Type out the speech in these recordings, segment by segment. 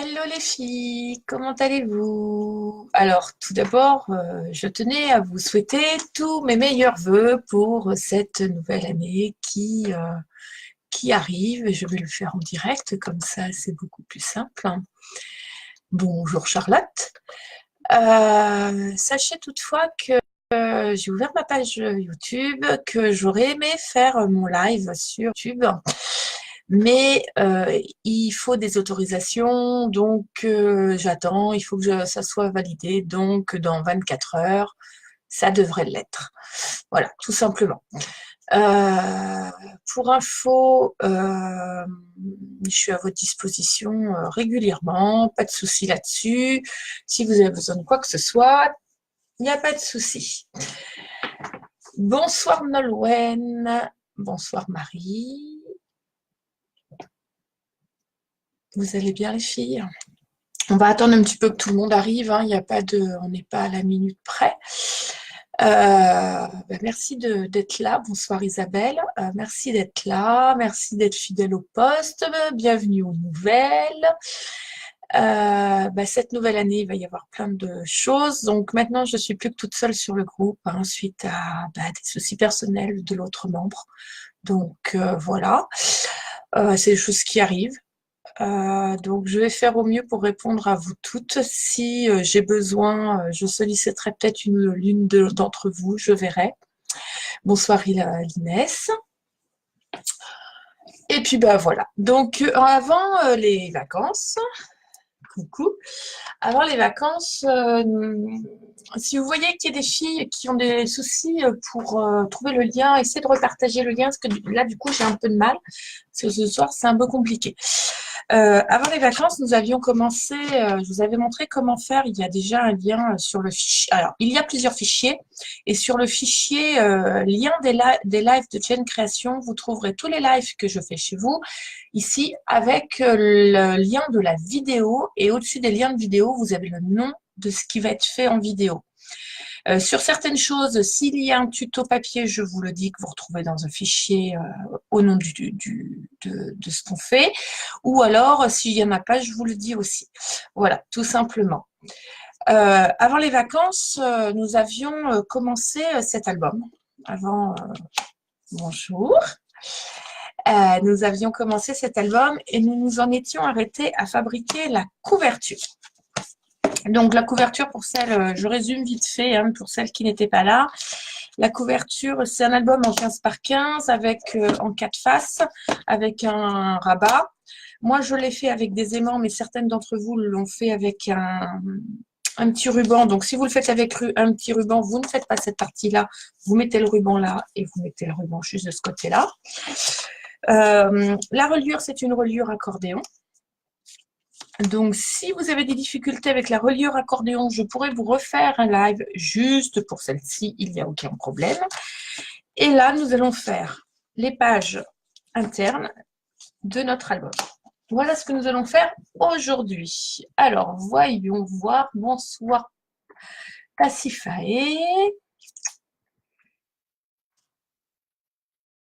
Hello les filles, comment allez-vous? Alors, tout d'abord, je tenais à vous souhaiter tous mes meilleurs vœux pour cette nouvelle année qui arrive. Et je vais le faire en direct, comme ça c'est beaucoup plus simple. Bonjour Charlotte. Sachez toutefois que j'ai ouvert ma page YouTube, que j'aurais aimé faire mon live sur YouTube. Mais il faut des autorisations, donc j'attends, il faut que ça soit validé, donc dans 24 heures, ça devrait l'être. Voilà, tout simplement. Pour info, je suis à votre disposition régulièrement, pas de souci là-dessus. Si vous avez besoin de quoi que ce soit, il n'y a pas de souci. Bonsoir Nolwenn, bonsoir Marie. Vous allez bien les filles? On va attendre un petit peu que tout le monde arrive, hein. Il y a pas de, on n'est pas à la minute près. Merci d'être là. Bonsoir Isabelle. Merci d'être là. Merci d'être fidèle au poste. Bienvenue aux nouvelles. Cette nouvelle année, il va y avoir plein de choses. Donc maintenant, je suis plus que toute seule sur le groupe, hein, suite à des soucis personnels de l'autre membre. Donc voilà, c'est des choses qui arrivent. Donc, je vais faire au mieux pour répondre à vous toutes. Si j'ai besoin, je solliciterai peut-être l'une d'entre vous, je verrai. Bonsoir Inès. Et puis, voilà. Donc, avant les vacances, coucou, avant les vacances, si vous voyez qu'il y a des filles qui ont des soucis pour trouver le lien, essayez de repartager le lien, parce que là, du coup, j'ai un peu de mal, parce que ce soir, c'est un peu compliqué. Avant les vacances, nous avions commencé, je vous avais montré comment faire. Il y a déjà un lien sur le fichier. Alors, il y a plusieurs fichiers. Et sur le fichier lien des lives de Chain Création, vous trouverez tous les lives que je fais chez vous, ici, avec le lien de la vidéo. Et au-dessus des liens de vidéo, vous avez le nom de ce qui va être fait en vidéo. Sur certaines choses, s'il y a un tuto papier, je vous le dis, que vous retrouvez dans un fichier au nom de ce qu'on fait. Ou alors, s'il n'y en a pas, je vous le dis aussi. Voilà, tout simplement. Avant les vacances, nous avions commencé cet album. Bonjour. Nous avions commencé cet album et nous nous en étions arrêtés à fabriquer la couverture. Donc la couverture, pour celle, je résume vite fait, hein, pour celles qui n'étaient pas là. La couverture, c'est un album en 15 par 15 avec en 4 faces, avec un rabat. Moi, je l'ai fait avec des aimants, mais certaines d'entre vous l'ont fait avec un petit ruban. Donc, si vous le faites avec un petit ruban, vous ne faites pas cette partie-là. Vous mettez le ruban là et vous mettez le ruban juste de ce côté-là. La reliure, c'est une reliure accordéon. Donc, si vous avez des difficultés avec la reliure accordéon, je pourrais vous refaire un live juste pour celle-ci, il n'y a aucun problème. Et là, nous allons faire les pages internes de notre album. Voilà ce que nous allons faire aujourd'hui. Alors, voyons voir. Bonsoir, Tassifae.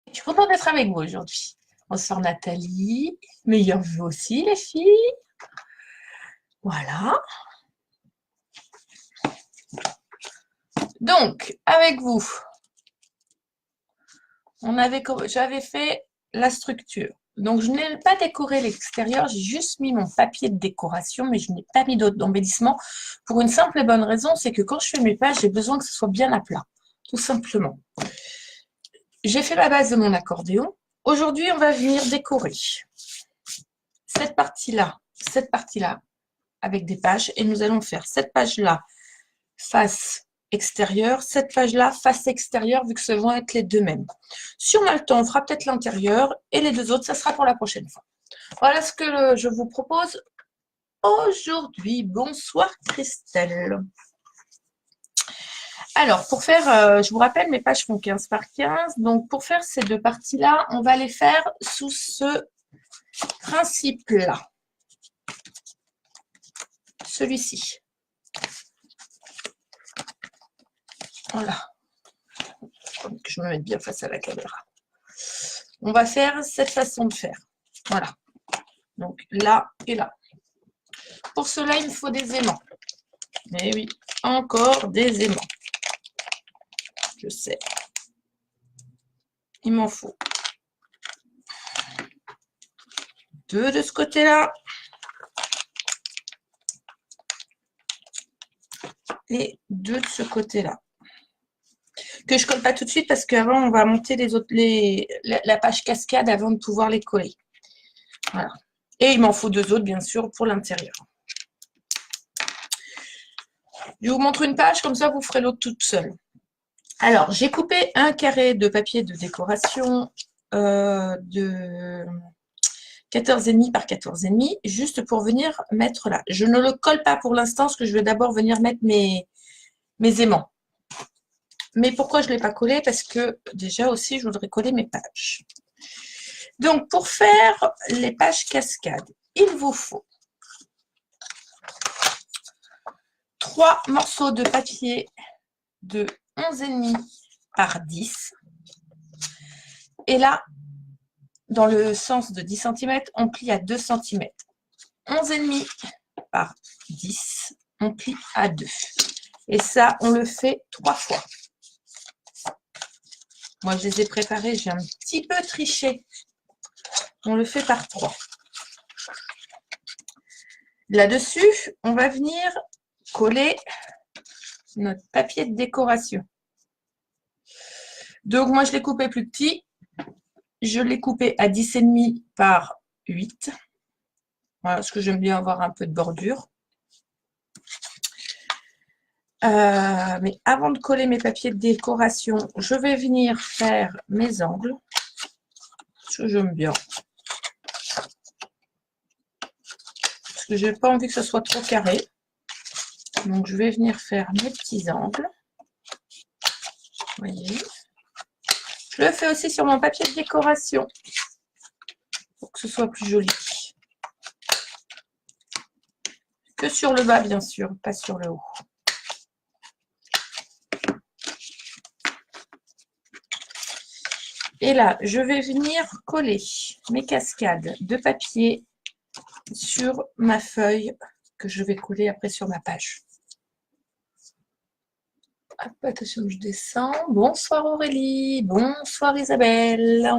Je suis contente d'être avec vous aujourd'hui. Bonsoir, Nathalie. Meilleurs vœux aussi, les filles. Voilà. Donc, avec vous, j'avais fait la structure. Donc, je n'ai pas décoré l'extérieur, j'ai juste mis mon papier de décoration, mais je n'ai pas mis d'autres d'embellissement pour une simple et bonne raison, c'est que quand je fais mes pages, j'ai besoin que ce soit bien à plat, tout simplement. J'ai fait la base de mon accordéon. Aujourd'hui, on va venir décorer cette partie-là, avec des pages, et nous allons faire cette page-là face extérieure, cette page-là face extérieure, vu que ce vont être les deux mêmes. Si on a le temps, on fera peut-être l'intérieur, et les deux autres, ça sera pour la prochaine fois. Voilà ce que je vous propose aujourd'hui. Bonsoir Christelle. Alors, pour faire, je vous rappelle, mes pages font 15 par 15, donc pour faire ces deux parties-là, on va les faire sous ce principe-là. Celui-ci. Voilà. Que je me mette bien face à la caméra. On va faire cette façon de faire. Voilà. Donc là et là. pour cela, il me faut des aimants. Mais oui, encore des aimants. Je sais. Il m'en faut 2 de ce côté-là. Et 2 de ce côté-là. Que je colle pas tout de suite parce qu'avant, on va monter la page cascade avant de pouvoir les coller. Voilà. Et il m'en faut 2 autres, bien sûr, pour l'intérieur. Je vous montre une page, comme ça, vous ferez l'autre toute seule. Alors, j'ai coupé un carré de papier de décoration de 14,5 par 14,5, juste pour venir mettre là. Je ne le colle pas pour l'instant, parce que je vais d'abord venir mettre mes aimants. Mais pourquoi je ne l'ai pas collé? Parce que déjà aussi, je voudrais coller mes pages. Donc, pour faire les pages cascades, il vous faut 3 morceaux de papier de 11,5 par 10. Et là, dans le sens de 10 cm, on plie à 2 cm. 11,5 par 10, on plie à 2. Et ça, on le fait 3 fois. Moi, je les ai préparés, j'ai un petit peu triché. On le fait par 3. Là-dessus, on va venir coller notre papier de décoration. Donc, moi, je l'ai coupé plus petit. Je l'ai coupé à 10,5 par 8. Voilà, parce que j'aime bien avoir un peu de bordure. Mais avant de coller mes papiers de décoration, je vais venir faire mes angles. Parce que j'aime bien. Parce que je n'ai pas envie que ce soit trop carré. Donc, je vais venir faire mes petits angles. Vous voyez. Je le fais aussi sur mon papier de décoration. Pour que ce soit plus joli. Que sur le bas, bien sûr, pas sur le haut. Et là, je vais venir coller mes cascades de papier sur ma feuille que je vais coller après sur ma page. Hop, attention, je descends. Bonsoir Aurélie, bonsoir Isabelle.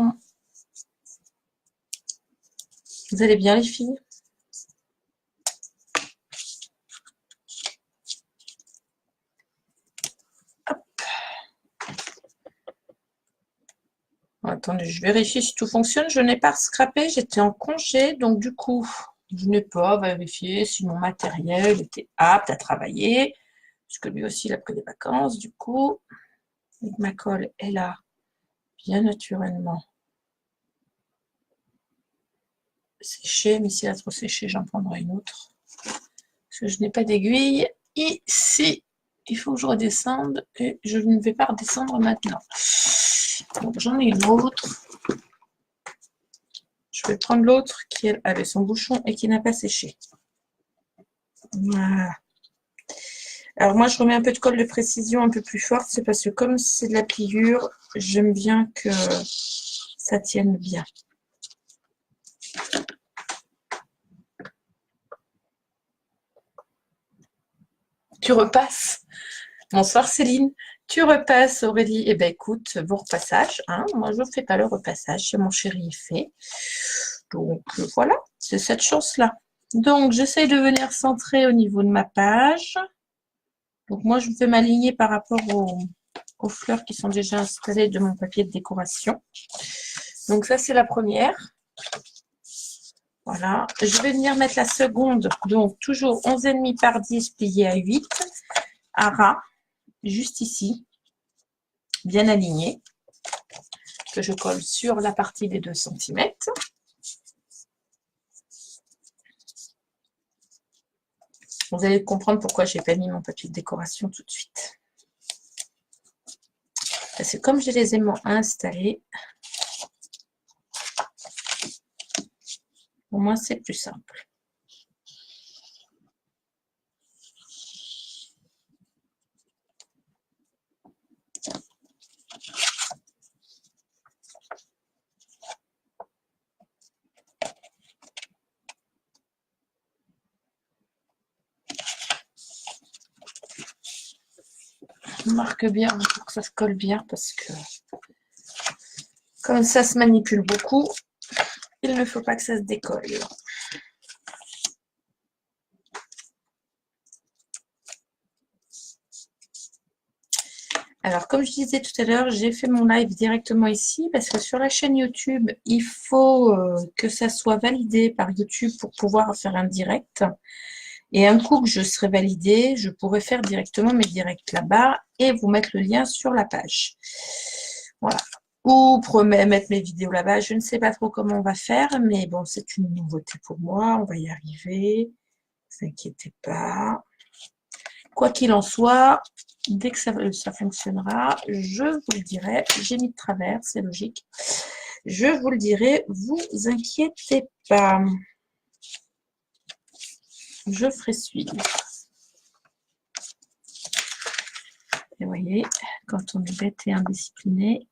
Vous allez bien les filles? Hop. Attendez, je vérifie si tout fonctionne. Je n'ai pas scrappé, j'étais en congé, donc du coup, je n'ai pas vérifié si mon matériel était apte à travailler, puisque lui aussi, il a pris des vacances, du coup. Donc, ma colle est là, bien naturellement. Séchée, mais si elle a trop séché, j'en prendrai une autre. Parce que je n'ai pas d'aiguille. Ici, il faut que je redescende, et je ne vais pas redescendre maintenant. Donc, j'en ai une autre. Je vais prendre l'autre qui avait son bouchon et qui n'a pas séché. Voilà. Alors moi, je remets un peu de colle de précision un peu plus forte. C'est parce que comme c'est de la pliure, j'aime bien que ça tienne bien. Tu repasses. Bonsoir Céline. Tu repasses Aurélie. Eh bien écoute, bon repassage. Hein. Moi, je ne fais pas le repassage. C'est mon chéri fait. Donc voilà, c'est cette chance-là. Donc j'essaye de venir centrer au niveau de ma page. Donc moi, je vais m'aligner par rapport aux fleurs qui sont déjà installées de mon papier de décoration. Donc ça, c'est la première. Voilà. Je vais venir mettre la seconde. Donc toujours 11,5 par 10 plié à 8. À ras, juste ici. Bien aligné. Que je colle sur la partie des 2 cm. Vous allez comprendre pourquoi j'ai pas mis mon papier de décoration tout de suite. Parce que comme j'ai les aimants installés, pour moi c'est plus simple. marque bien pour que ça se colle bien parce que comme ça se manipule beaucoup, il ne faut pas que ça se décolle. Alors, comme je disais tout à l'heure, j'ai fait mon live directement ici parce que sur la chaîne YouTube, il faut que ça soit validé par YouTube pour pouvoir faire un direct. Et un coup que je serai validée, je pourrai faire directement mes directs là-bas et vous mettre le lien sur la page. Voilà. Ou mettre mes vidéos là-bas. Je ne sais pas trop comment on va faire, mais bon, c'est une nouveauté pour moi. On va y arriver. Ne vous inquiétez pas. Quoi qu'il en soit, dès que ça fonctionnera, je vous le dirai. J'ai mis de travers, c'est logique. Je vous le dirai, vous inquiétez pas. Je ferai suivre. Et vous voyez, quand on est bête et indiscipliné,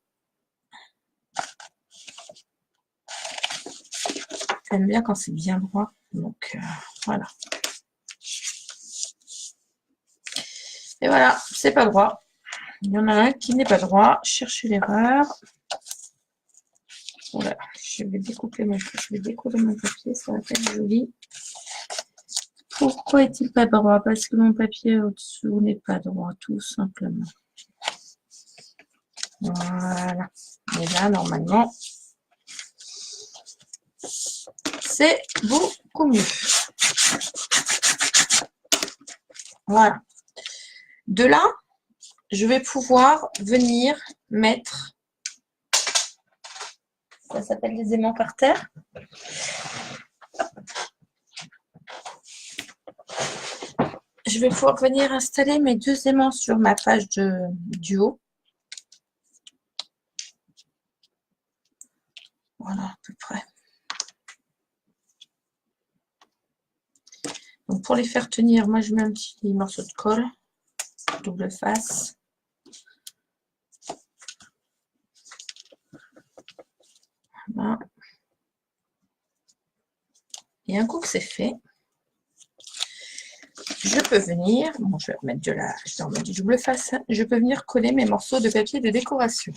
j'aime bien quand c'est bien droit. Donc, voilà. Et voilà, c'est pas droit. Il y en a un qui n'est pas droit. Cherchez l'erreur. Voilà, je vais découper je vais décoller mon papier, ça va être joli. Pourquoi est-il pas droit? Parce que mon papier au-dessous n'est pas droit, tout simplement. Voilà. Et là, normalement, c'est beaucoup mieux. Voilà. De là, je vais pouvoir venir mettre, ça s'appelle les aimants par terre. Je vais pouvoir venir installer mes deux aimants sur ma page du haut. Voilà, à peu près. Donc pour les faire tenir, moi je mets un petit morceau de colle, double face. Voilà. Et un coup que c'est fait, je peux venir, bon je vais remettre du double face, je peux venir coller mes morceaux de papier de décoration.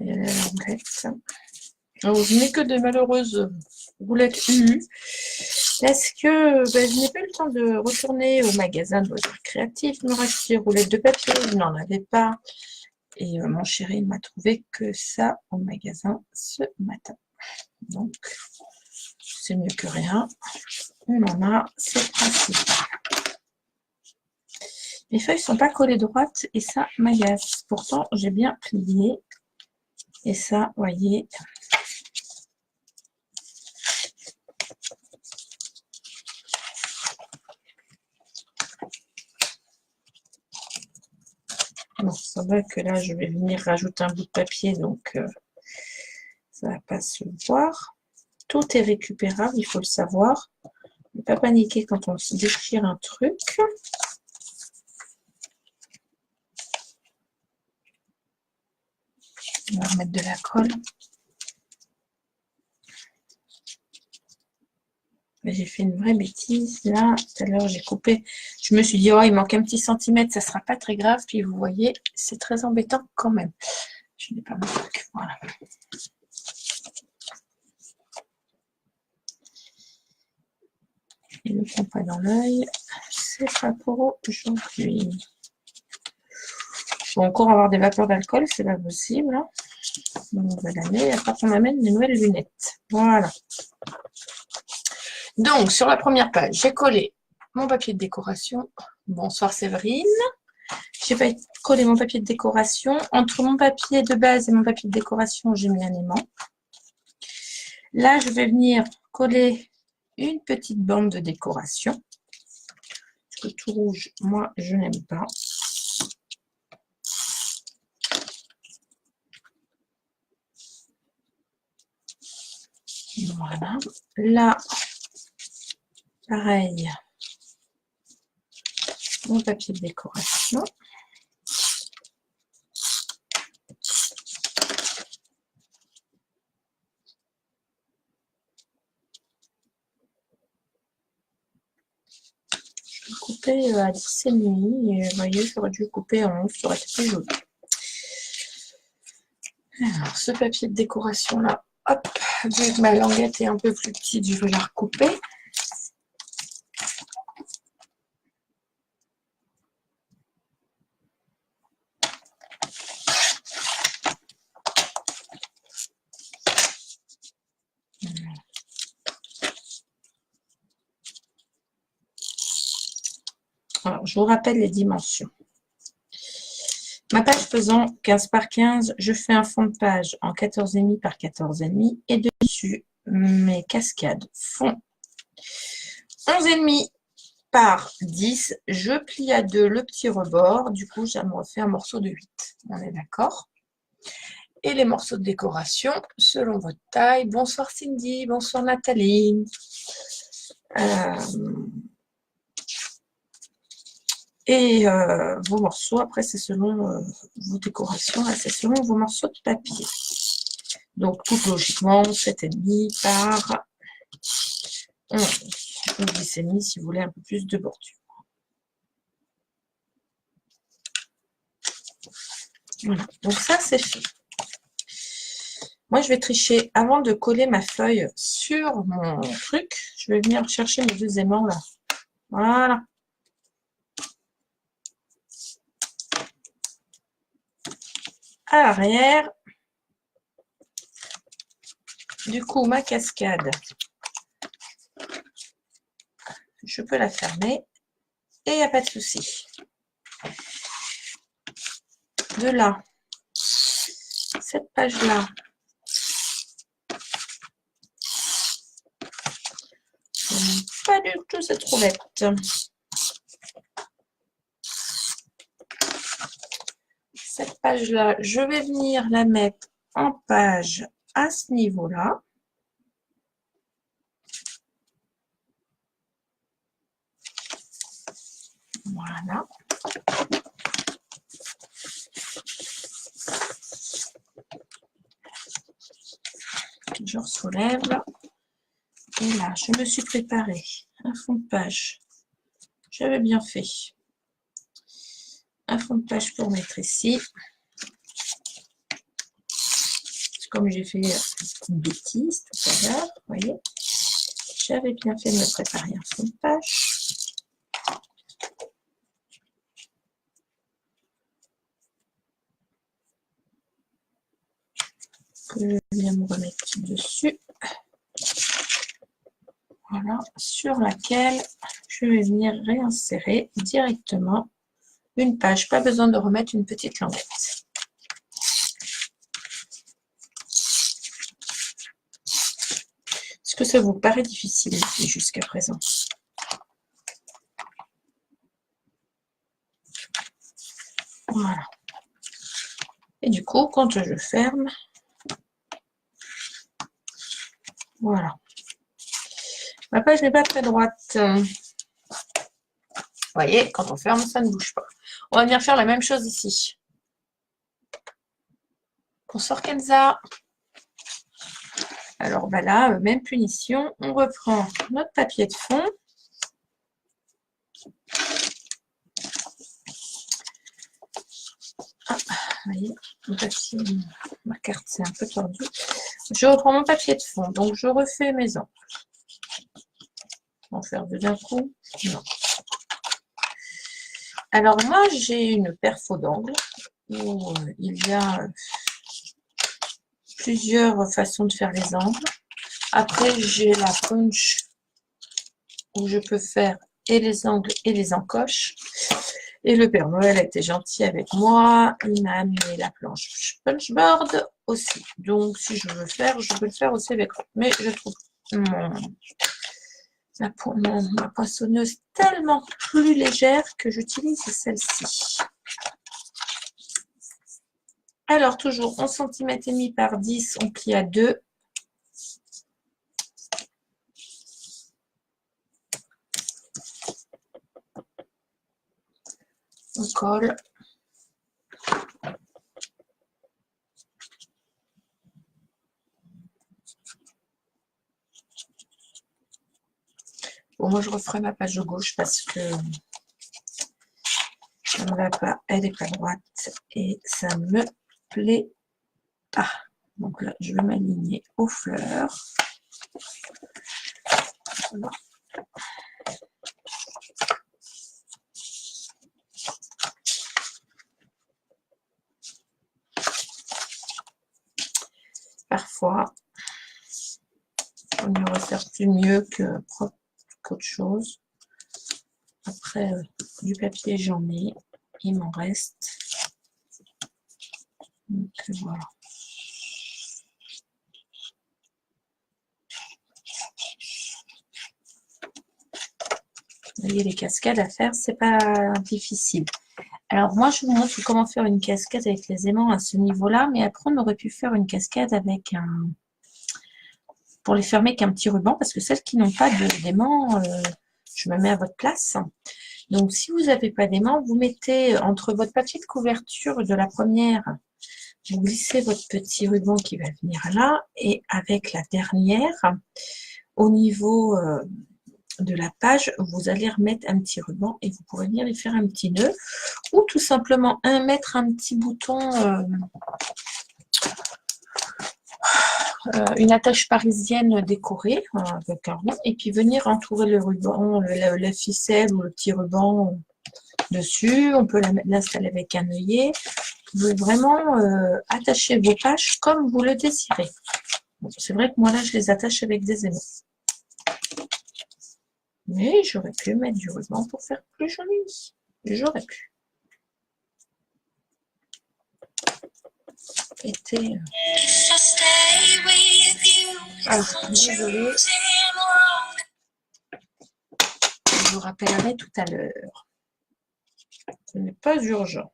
Il y a la languette. Alors, je n'ai que des malheureuses roulettes UU parce que je n'ai pas eu le temps de retourner au magasin de loisirs créatifs, me racheter des roulettes de papier, je n'en avais pas. Et mon chéri m'a trouvé que ça au magasin ce matin. Donc, c'est mieux que rien. On en a, c'est principe. Les feuilles ne sont pas collées droites et ça m'agace. Pourtant, j'ai bien plié. Et ça, vous voyez. Bon, ça va que là, je vais venir rajouter un bout de papier, donc ça ne va pas se voir. Tout est récupérable, il faut le savoir. Ne pas paniquer quand on se déchire un truc. On va remettre de la colle. J'ai fait une vraie bêtise. Là, tout à l'heure, j'ai coupé. Je me suis dit, oh, il manque un petit centimètre, ça ne sera pas très grave. Puis vous voyez, c'est très embêtant quand même. Je n'ai pas mon truc. Voilà. Et le compas dans l'œil, c'est pas pour aujourd'hui. Je vais encore avoir des vapeurs d'alcool, c'est pas possible. Hein. Nouvelle année, après on m'amène des nouvelles lunettes. Voilà. Donc, sur la première page, j'ai collé mon papier de décoration. Bonsoir Séverine. J'ai collé mon papier de décoration. Entre mon papier de base et mon papier de décoration, j'ai mis un aimant. Là, je vais venir coller une petite bande de décoration. Parce que tout rouge, moi, je n'aime pas. Voilà. Là, pareil, mon papier de décoration. couper à 10,5. Et vous voyez, j'aurais dû couper en 11, ça aurait été plus joli. Alors, ce papier de décoration là, hop, vu que ma languette est un peu plus petite, je vais la recouper. Alors, je vous rappelle les dimensions. Ma page faisant 15 par 15, je fais un fond de page en 14,5 par 14,5 et dessus, mes cascades font 11,5 par 10. Je plie à 2 le petit rebord. Du coup, ça me refait un morceau de 8. On est d'accord? Et les morceaux de décoration, selon votre taille. Bonsoir Cindy, bonsoir Nathalie. Vos morceaux, après, c'est selon vos décorations, là, c'est selon vos morceaux de papier. Donc, tout logiquement, 7,5 par 11. Ou 10,5 si vous voulez un peu plus de bordure. Voilà, donc ça, c'est fait. Moi, je vais tricher avant de coller ma feuille sur mon truc. Je vais venir chercher mes deux aimants là. Voilà. À l'arrière. Du coup, ma cascade, je peux la fermer et il n'y a pas de souci. De là, cette page-là, pas du tout cette roulette. Cette page-là, je vais venir la mettre en page à ce niveau-là. Voilà. Je soulève. Et là, je me suis préparé un fond de page. J'avais bien fait. Un fond de page pour mettre ici. Comme j'ai fait une bêtise tout à l'heure, vous voyez, j'avais bien fait de me préparer un fond de page. Que je viens me remettre dessus. Voilà, sur laquelle je vais venir réinsérer directement une page. Pas besoin de remettre une petite languette. Est-ce que ça vous paraît difficile jusqu'à présent? Voilà. Et du coup, quand je ferme, voilà. Ma page n'est pas très droite. Vous voyez, quand on ferme, ça ne bouge pas. On va venir faire la même chose ici. Bonsoir Kenza. Alors bah là, même punition, on reprend notre papier de fond. Ah, vous voyez, mon papier, ma carte c'est un peu tordu. Je reprends mon papier de fond, donc je refais mes angles. En faire deux d'un coup? Non. Alors moi j'ai une perfo d'angle où il y a plusieurs façons de faire les angles. Après j'ai la punch où je peux faire et les angles et les encoches. Et le Père Noël a été gentil avec moi. Il m'a amené la planche punchboard aussi. Donc, si je veux faire, je peux le faire aussi avec eux. Mais je trouve ma poinçonneuse tellement plus légère que j'utilise celle-ci. Alors, toujours 11 cm et demi par 10, on plie à 2. On colle. Bon, moi, je referai ma page de gauche parce que ça ne va pas, elle n'est pas droite et ça ne me plaît pas. Donc là, je vais m'aligner aux fleurs. Voilà. Parfois, on ne resserre plus mieux que propre qu'autre chose. Après, du papier, j'en ai. Il m'en reste. Donc, voilà. Vous voyez, les cascades à faire, c'est pas difficile. Alors, moi, je vous montre comment faire une cascade avec les aimants à ce niveau-là. Mais après, on aurait pu faire une cascade avec un... pour les fermer avec un petit ruban. Parce que celles qui n'ont pas d'aimants, je me mets à votre place. Donc, si vous n'avez pas d'aimant, vous mettez entre votre papier de couverture de la première, vous glissez votre petit ruban qui va venir là, et avec la dernière, au niveau de la page, vous allez remettre un petit ruban et vous pourrez venir y faire un petit nœud, ou tout simplement mettre un petit bouton, une attache parisienne décorée avec un rond, et puis venir entourer le ruban, la ficelle ou le petit ruban dessus. On peut l'installer avec un œillet. Vous pouvez vraiment attacher vos pages comme vous le désirez. Bon, c'est vrai que moi là je les attache avec des aimants, mais j'aurais pu mettre du ruban pour faire plus joli. J'aurais pu. Était désolée. Je vous rappellerai tout à l'heure. Ce n'est pas urgent.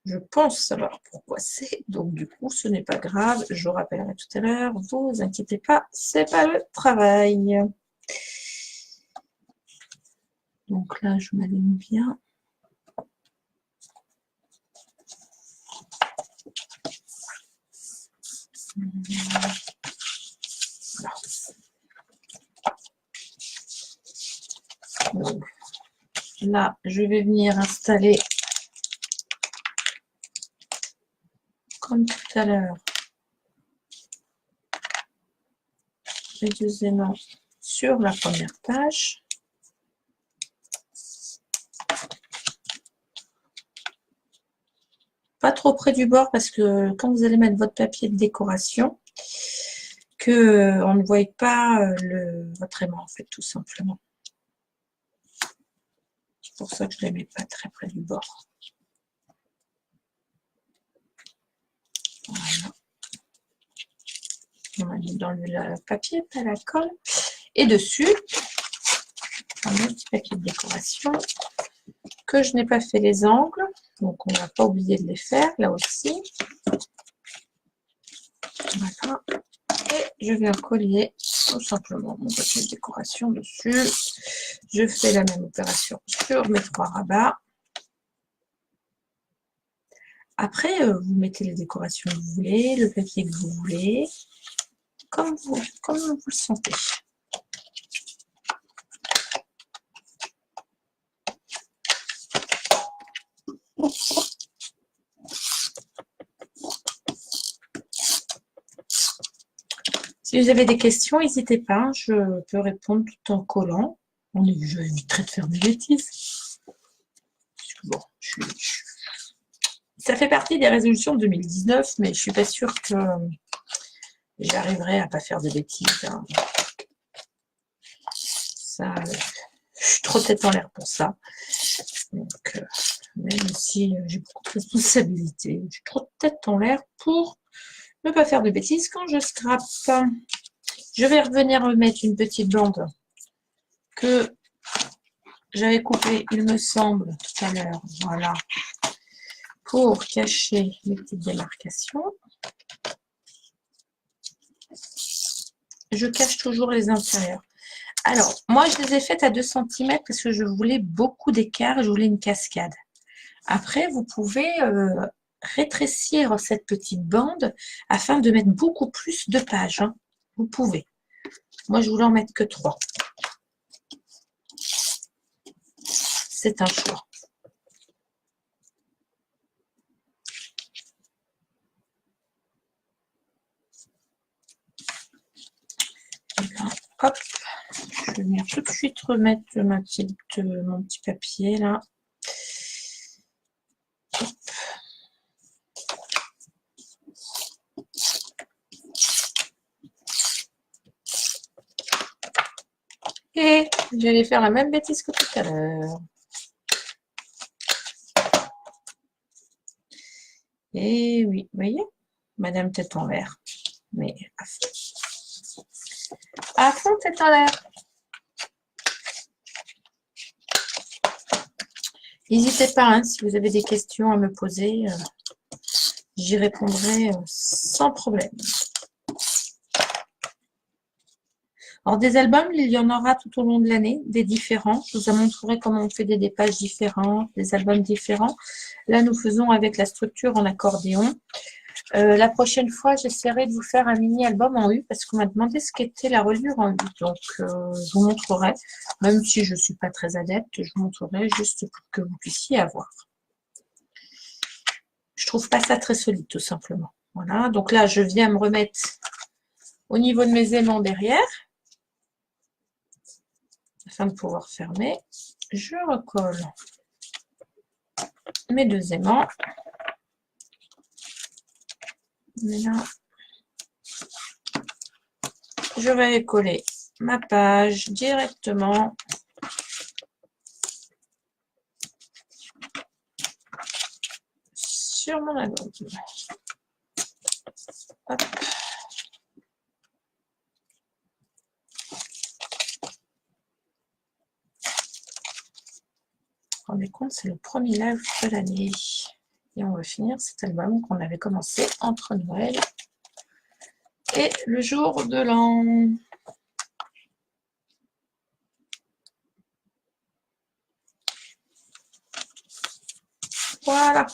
Je pense savoir pourquoi c'est, donc du coup ce n'est pas grave, je vous rappellerai tout à l'heure, vous inquiétez pas, c'est pas le travail. Donc là je m'aligne bien. Voilà. Donc, là je vais venir installer comme tout à l'heure les deux aimants sur la première page. Pas trop près du bord parce que quand vous allez mettre votre papier de décoration, que on ne voit pas votre aimant en fait, tout simplement. C'est pour ça que je ne les mets pas très près du bord. Voilà. On va mettre dans le papier, pas la colle. Et dessus, un petit papier de décoration que je n'ai pas fait les angles. Donc, on n'a pas oublié de les faire là aussi. Voilà. Et je viens coller tout simplement mon papier de décoration dessus. Je fais la même opération sur mes 3 rabats. Après, vous mettez les décorations que vous voulez, le papier que vous voulez, comme vous le sentez. Si vous avez des questions, n'hésitez pas, je peux répondre tout en collant. J'éviterai de faire des bêtises. Bon, ça fait partie des résolutions de 2019, mais je ne suis pas sûre que j'arriverai à ne pas faire de bêtises. Hein. Ça, je suis trop tête en l'air pour ça. Donc, même si j'ai beaucoup de responsabilités, j'ai trop de tête en l'air pour ne pas faire de bêtises quand je scrape. Je vais revenir remettre une petite bande que j'avais coupée, il me semble, tout à l'heure. Voilà. Pour cacher les petites démarcations. Je cache toujours les intérieurs. Alors, moi, je les ai faites à 2 cm parce que je voulais beaucoup d'écart, je voulais une cascade. Après, vous pouvez rétrécir cette petite bande afin de mettre beaucoup plus de pages. Hein. Vous pouvez. Moi, je voulais en mettre que 3. C'est un choix. Là, hop, je vais venir tout de suite remettre mon petit papier là. Hop. Et j'allais faire la même bêtise que tout à l'heure. Et oui, vous voyez, Madame tête en l'air. Mais à fond tête en l'air. N'hésitez pas, hein, si vous avez des questions à me poser, j'y répondrai sans problème. Alors, des albums, il y en aura tout au long de l'année, des différents. Je vous montrerai comment on fait des dépages différents, des albums différents. Là, nous faisons avec la structure en accordéon. La prochaine fois, j'essaierai de vous faire un mini-album en U parce qu'on m'a demandé ce qu'était la reliure en U. Donc, je vous montrerai, même si je ne suis pas très adepte, je vous montrerai juste pour que vous puissiez avoir. Je trouve pas ça très solide, tout simplement. Voilà, donc là, je viens me remettre au niveau de mes aimants derrière. Afin de pouvoir fermer, je recolle mes 2 aimants. Et là, je vais coller ma page directement sur mon album. Hop. Vous vous rendez compte, c'est le premier live de l'année. Et on va finir cet album qu'on avait commencé entre Noël et le jour de l'an. Voilà.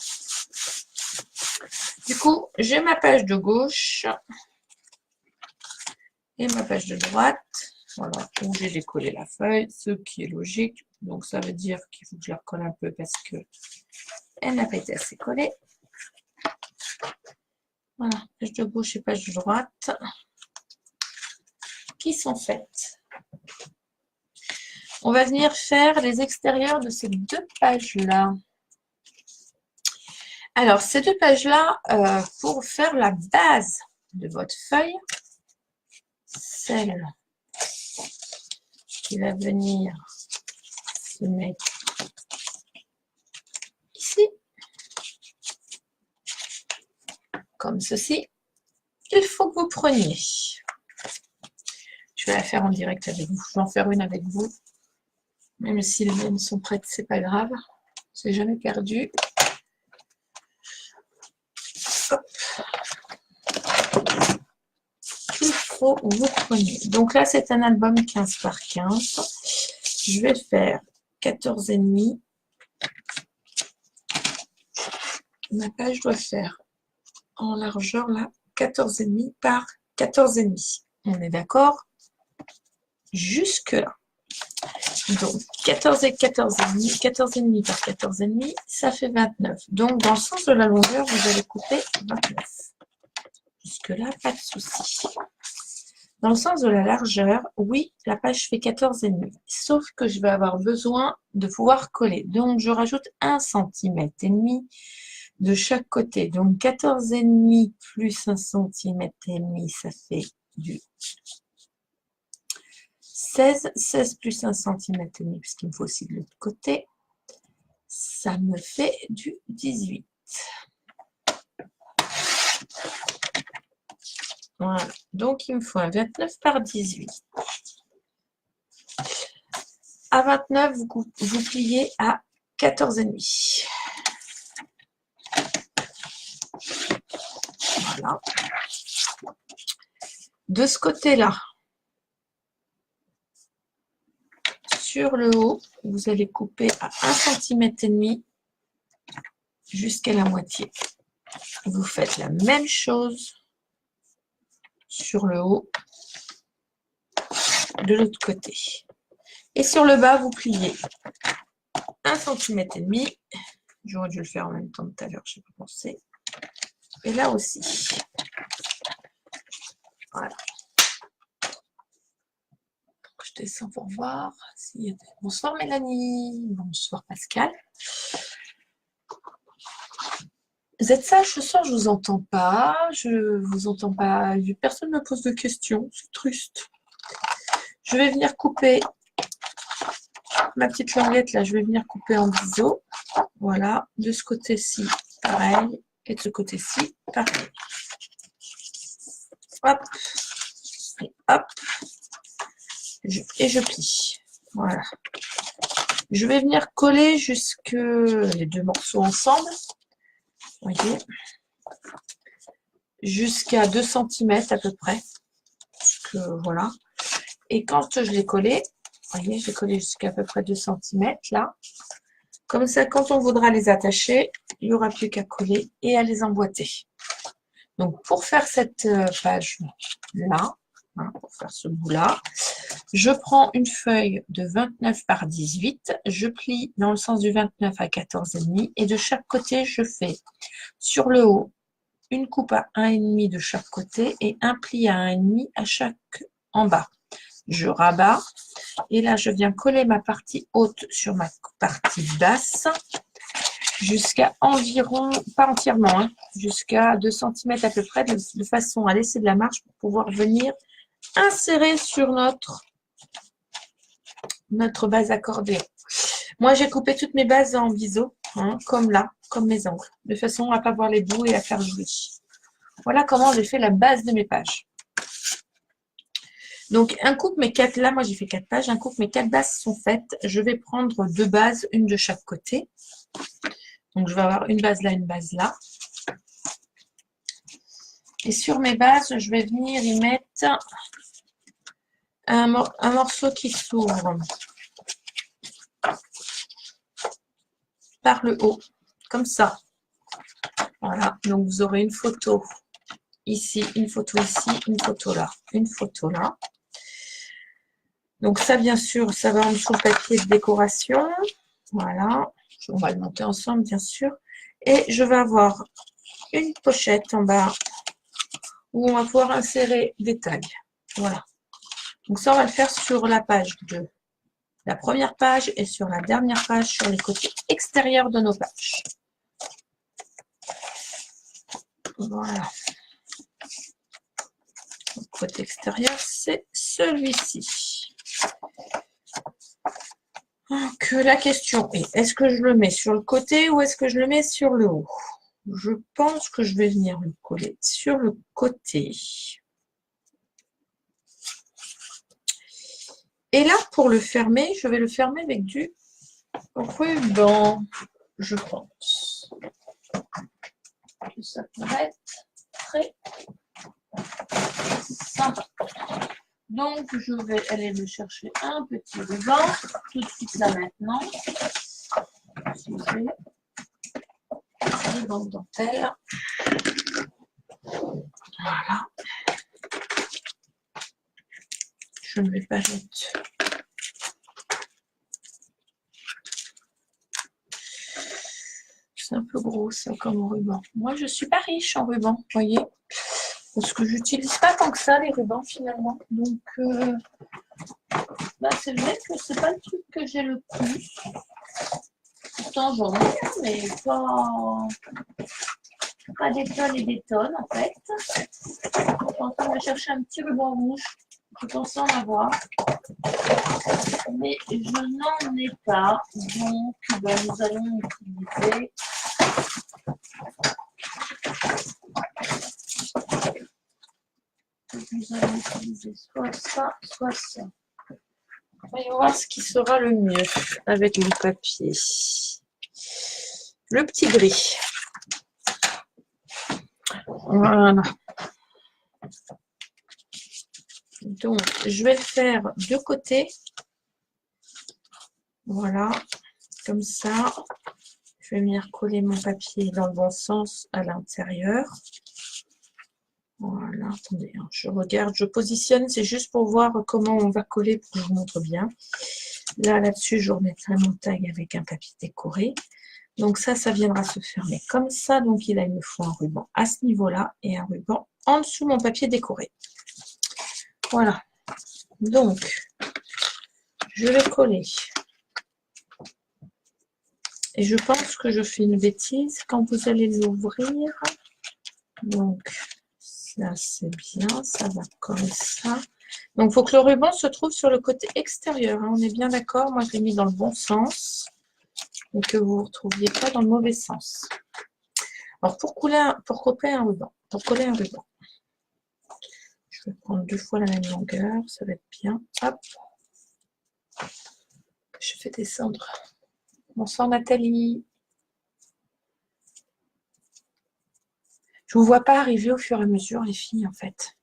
Du coup, j'ai ma page de gauche et ma page de droite. Voilà, où j'ai décollé la feuille, ce qui est logique. Donc, ça veut dire qu'il faut que je la recolle un peu parce que elle n'a pas été assez collée. Voilà, page de gauche et page de droite qui sont faites. On va venir faire les extérieurs de ces 2 pages-là. Alors, ces 2 pages-là, pour faire la base de votre feuille, celle qui va venir se mettre ici, comme ceci, il faut que vous preniez. Je vais la faire en direct avec vous. Je vais en faire une avec vous. Même si les miennes sont prêtes, c'est pas grave. C'est jamais perdu. Hop. Il faut que vous preniez. Donc là, c'est un album 15 par 15. Je vais faire 14,5. Ma page doit faire en largeur là 14,5 par 14,5. On est d'accord? Jusque là. Donc 14 et 14,5, 14,5 par 14,5, ça fait 29. Donc dans le sens de la longueur, vous allez couper 29. Jusque là, pas de souci. Dans le sens de la largeur, oui, la page fait 14,5. Sauf que je vais avoir besoin de pouvoir coller. Donc je rajoute 1,5 cm de chaque côté. Donc 14,5 plus 1,5 cm, ça fait du 16. 16 plus 1 cm, puisqu'il me faut aussi de l'autre côté. Ça me fait du 18. Voilà. Donc il me faut un 29 par 18. À 29, vous pliez à 14,5. Voilà. De ce côté-là, sur le haut, vous allez couper à 1,5 cm jusqu'à la moitié. Vous faites la même chose sur le haut. de l'autre côté. Et sur le bas, vous pliez 1,5 cm. J'aurais dû le faire en même temps tout à l'heure, je n'ai pas pensé. Et là aussi. Voilà. Je descends pour voir s'il y a des... Bonsoir Mélanie. Bonsoir Pascal. Vous êtes sage ce soir, je vous entends pas. Je vous entends pas. Personne ne me pose de questions. C'est triste. Je vais venir couper ma petite languette là. Je vais venir couper en biseau. Voilà. De ce côté-ci, pareil. Et de ce côté-ci, pareil. Hop. Et hop. Et je plie. Voilà. Je vais venir coller jusque les deux morceaux ensemble. Vous voyez, jusqu'à 2 cm à peu près. Voilà. Et quand je l'ai collé, vous voyez, j'ai collé jusqu'à peu près 2 cm là. Comme ça, quand on voudra les attacher, il n'y aura plus qu'à coller et à les emboîter. Donc, pour faire cette page-là, hein, pour faire ce bout-là, je prends une feuille de 29 par 18, je plie dans le sens du 29 à 14,5 et de chaque côté, je fais sur le haut une coupe à 1,5 de chaque côté et un pli à 1,5 à chaque en bas. Je rabats et là, je viens coller ma partie haute sur ma partie basse jusqu'à environ, pas entièrement, hein, jusqu'à 2 cm à peu près, de façon à laisser de la marge pour pouvoir venir insérer sur notre base accordéon. Moi, j'ai coupé toutes mes bases en biseau, hein, comme là, comme mes angles, de façon à ne pas voir les bouts et à faire joli. Voilà comment j'ai fait la base de mes pages. Donc, un coup que mes 4, là, moi j'ai fait 4 pages, un coup que mes 4 bases sont faites, je vais prendre 2 bases, une de chaque côté. Donc, je vais avoir une base là, une base là. Et sur mes bases, je vais venir y mettre un morceau qui s'ouvre par le haut, comme ça. Voilà, donc vous aurez une photo ici, une photo ici, une photo là, une photo là. Donc ça, bien sûr, ça va en dessous le papier de décoration. Voilà, on va le monter ensemble, bien sûr. Et je vais avoir une pochette en bas où on va pouvoir insérer des tags. Voilà. Donc ça, on va le faire sur la page 2. La première page et sur la dernière page sur les côtés extérieurs de nos pages. Voilà. Le côté extérieur, c'est celui-ci. Donc la question est, est-ce que je le mets sur le côté ou est-ce que je le mets sur le haut? Je pense que je vais venir le coller sur le côté. Et là, pour le fermer, je vais le fermer avec du ruban, je pense. Ça pourrait être très sympa. Donc, je vais aller me chercher un petit ruban, tout de suite là maintenant. Si j'ai un ruban de dentelle. Voilà. Je ne vais pas mettre. C'est un peu gros ça comme ruban. Moi, je ne suis pas riche en ruban, vous voyez. Parce que j'utilise pas tant que ça les rubans finalement. Donc, c'est vrai que c'est pas le truc que j'ai le plus. Pourtant, j'en ai, mais pas des tonnes et des tonnes en fait. Je suis en train de chercher un petit ruban rouge. Je pensais en avoir. Mais je n'en ai pas. Donc, nous allons utiliser. Nous allons utiliser soit ça, soit ça. Voyons voir ce qui sera le mieux avec mon papier. Le petit gris. Voilà. Donc, je vais le faire de côté. Voilà, comme ça. Je vais venir coller mon papier dans le bon sens à l'intérieur. Voilà, attendez, hein, je regarde, je positionne, c'est juste pour voir comment on va coller pour que je vous montre bien. Là-dessus, je remettrai mon tag avec un papier décoré. Donc ça viendra se fermer comme ça. Donc il me faut un ruban à ce niveau-là et un ruban en dessous mon papier décoré. Voilà. Donc, je vais coller. Et je pense que je fais une bêtise quand vous allez l'ouvrir. Donc, ça c'est bien, ça va comme ça. Donc, il faut que le ruban se trouve sur le côté extérieur. Hein. On est bien d'accord. Moi, je l'ai mis dans le bon sens. Et que vous ne vous retrouviez pas dans le mauvais sens. Alors, pour coller un ruban, je vais prendre 2 fois la même longueur. Ça va être bien. Hop. Je fais descendre. Bonsoir Nathalie. Je ne vous vois pas arriver au fur et à mesure, les filles, en fait.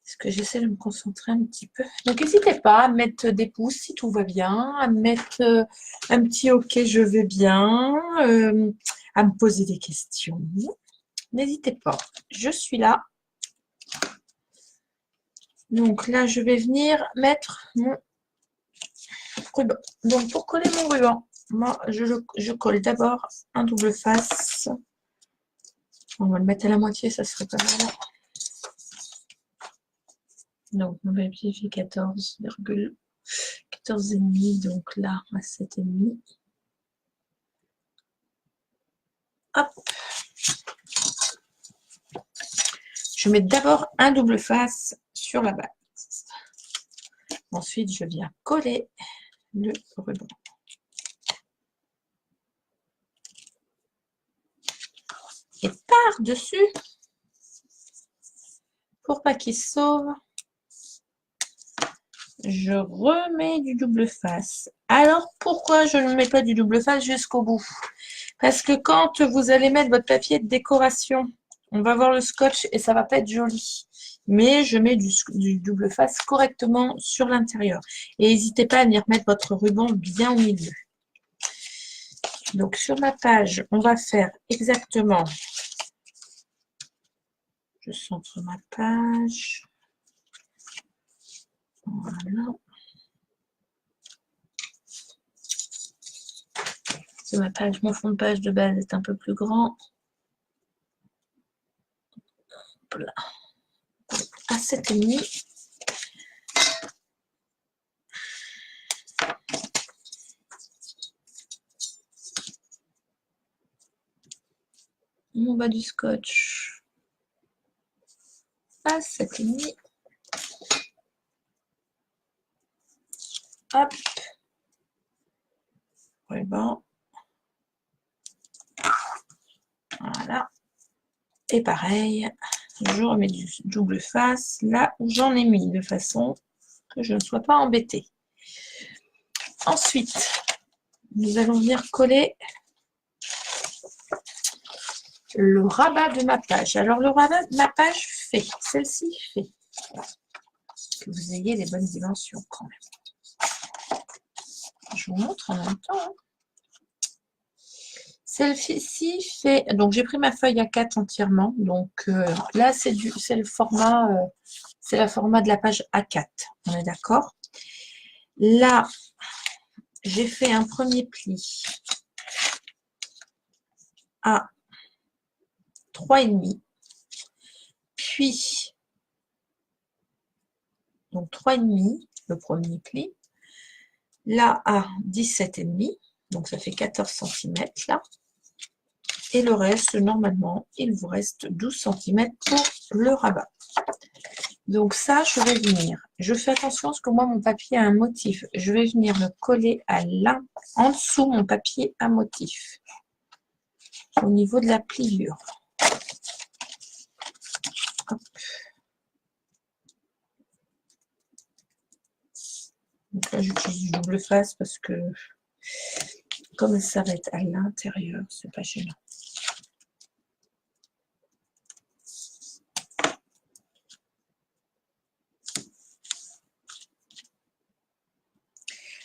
Parce que j'essaie de me concentrer un petit peu. Donc, n'hésitez pas à mettre des pouces si tout va bien, à mettre un petit OK, je vais bien, à me poser des questions. N'hésitez pas, je suis là. Donc là, je vais venir mettre mon ruban. Donc, pour coller mon ruban, moi, je colle d'abord un double face. On va le mettre à la moitié, ça serait pas mal. Donc, mon papier fait 14,5, donc là, à 7,5. Hop. Je mets d'abord un double face sur la base. Ensuite, je viens coller le ruban. Et par-dessus, pour pas qu'il se sauve, je remets du double face. Alors, pourquoi je ne mets pas du double face jusqu'au bout? Parce que quand vous allez mettre votre papier de décoration, on va voir le scotch et ça va pas être joli. Mais je mets du double face correctement sur l'intérieur. Et n'hésitez pas à venir mettre votre ruban bien au milieu. Donc, sur ma page, on va faire exactement... Je centre ma page. Voilà. Sur ma page, mon fond de page de base est un peu plus grand. Hop là. À 7,5. Mon bas du scotch à 7,5. Hop. Ruban. Voilà. Et pareil, je remets du double face là où j'en ai mis, de façon que je ne sois pas embêtée. Ensuite, nous allons venir coller le rabat de ma page. Alors, le rabat de ma page fait, celle-ci fait. Que vous ayez les bonnes dimensions quand même. Je vous montre en même temps. Hein. Celle-ci fait... Donc, j'ai pris ma feuille A4 entièrement. Donc, là, c'est le format... c'est le format de la page A4. On est d'accord? Là, j'ai fait un premier pli à 3,5. Puis, donc 3,5, le premier pli. Là, à 17,5. Donc, ça fait 14 cm là. Et le reste, normalement, il vous reste 12 cm pour le rabat. Donc ça, je vais venir. Je fais attention parce que moi, mon papier a un motif. Je vais venir le coller en dessous mon papier à motif. Au niveau de la pliure. Hop. Donc là, j'utilise du double face parce que comme ça va être à l'intérieur, c'est pas gênant.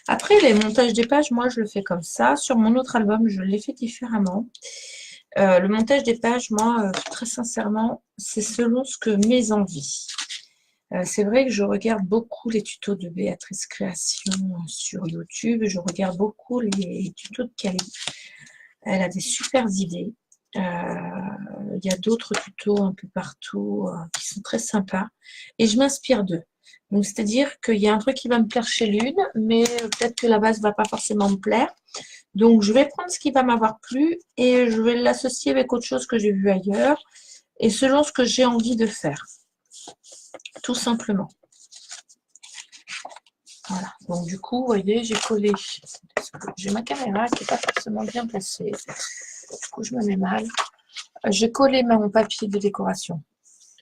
Après, les montages des pages, moi, je le fais comme ça. Sur mon autre album, je l'ai fait différemment. Le montage des pages, moi, très sincèrement, c'est selon ce que mes envies. C'est vrai que je regarde beaucoup les tutos de Béatrice Création sur YouTube. Je regarde beaucoup les tutos de Cali. Elle a des super idées. Il y a d'autres tutos un peu partout qui sont très sympas. Et je m'inspire d'eux. Donc, c'est-à-dire qu'il y a un truc qui va me plaire chez l'une, mais peut-être que la base ne va pas forcément me plaire. Donc, je vais prendre ce qui va m'avoir plu et je vais l'associer avec autre chose que j'ai vu ailleurs et selon ce que j'ai envie de faire. Tout simplement. Voilà. Donc, du coup, vous voyez, j'ai collé. J'ai ma caméra qui n'est pas forcément bien placée. Du coup, je me mets mal. J'ai collé mon papier de décoration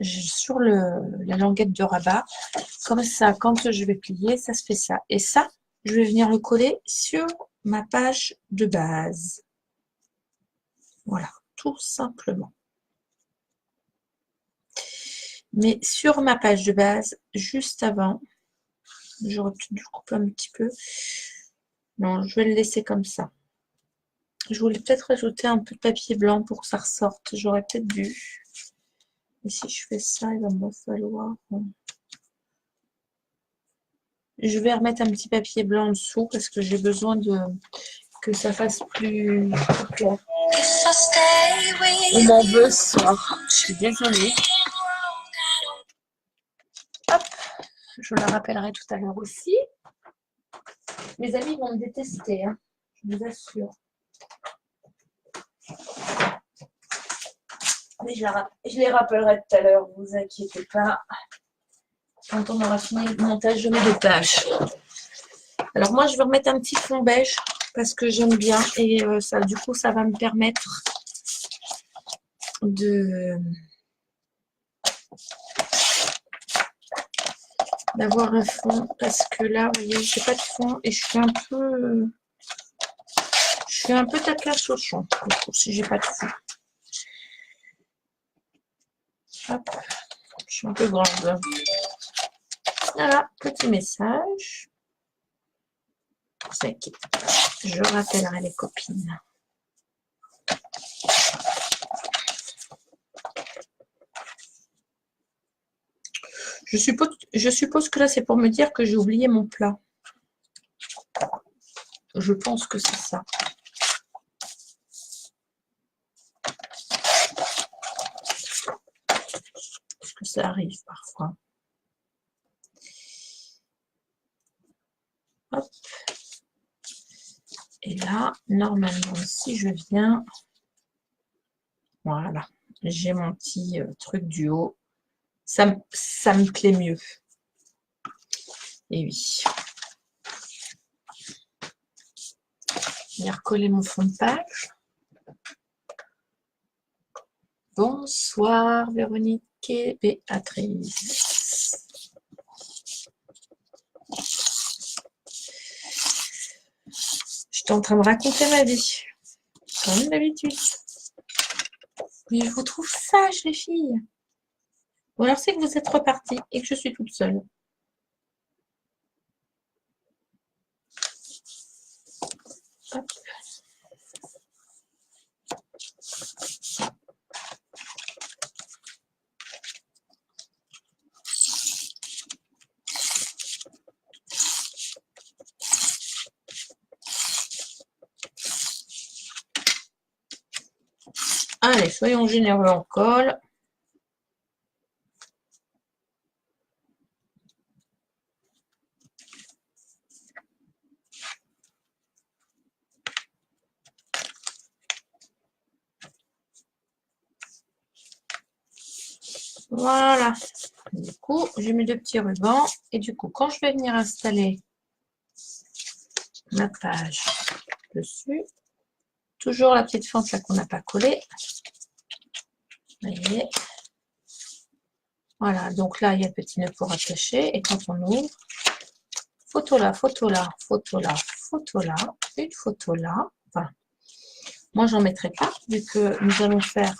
sur la languette de rabat. Comme ça, quand je vais plier, ça se fait ça. Et ça, je vais venir le coller sur ma page de base. Voilà, tout simplement. Mais sur ma page de base, juste avant, j'aurais peut-être dû couper un petit peu. Non, je vais le laisser comme ça. Je voulais peut-être rajouter un peu de papier blanc pour que ça ressorte. J'aurais peut-être dû. Et si je fais ça, il va me falloir... Je vais remettre un petit papier blanc en dessous parce que j'ai besoin que ça fasse plus clair. On m'en veut ce soir. Je suis désolée. Hop, je le rappellerai tout à l'heure aussi. Mes amis vont me détester, hein, je vous assure. Mais je les rappellerai tout à l'heure, ne vous inquiétez pas. Quand on aura fini le montage de mes deux pages. Alors moi, je vais remettre un petit fond beige parce que j'aime bien et ça, du coup, ça va me permettre d'avoir un fond parce que là, vous voyez, j'ai pas de fond et je suis un peu tête à chauchon si j'ai pas de fond. Hop, je suis un peu grande. Voilà, petit message. Je rappellerai les copines. Je suppose que là, c'est pour me dire que j'ai oublié mon plat. Je pense que c'est ça. Parce que ça arrive parfois. Hop. Et là, normalement, si je viens, voilà, j'ai mon petit truc du haut. Ça me plaît mieux. Et oui. Je vais recoller mon fond de page. Bonsoir Véronique et Béatrice. J'étais en train de raconter ma vie, comme d'habitude. Mais je vous trouve sage, les filles. Ou alors c'est que vous êtes repartis et que je suis toute seule. Hop. Allez, soyons généreux, on colle. Voilà. Du coup, j'ai mis deux petits rubans. Et du coup, quand je vais venir installer ma page dessus, toujours la petite fente là qu'on n'a pas collée. Vous voyez. Voilà, donc là, il y a le petit nœud pour attacher. Et quand on ouvre, photo là, photo là, photo là, photo là, une photo là. Enfin, moi, j'en mettrai pas, vu que nous allons faire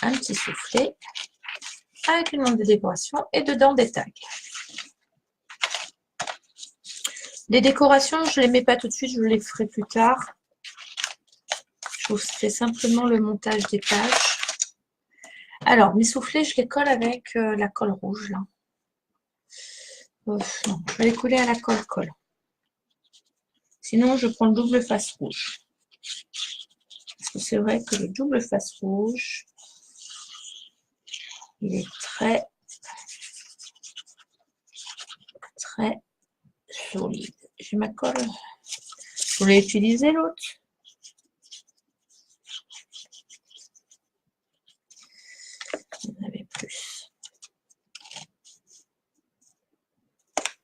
un petit soufflet avec une montre de décoration et dedans des tags. Les décorations, je ne les mets pas tout de suite, je les ferai plus tard. Je vous fais simplement le montage des pages. Alors, mes soufflets, je les colle avec la colle rouge, là. Non, je vais les coller à la colle. Sinon, je prends le double face rouge. Parce que c'est vrai que le double face rouge, il est très solide. J'ai ma colle. Je voulais utiliser l'autre. Il y en avait plus.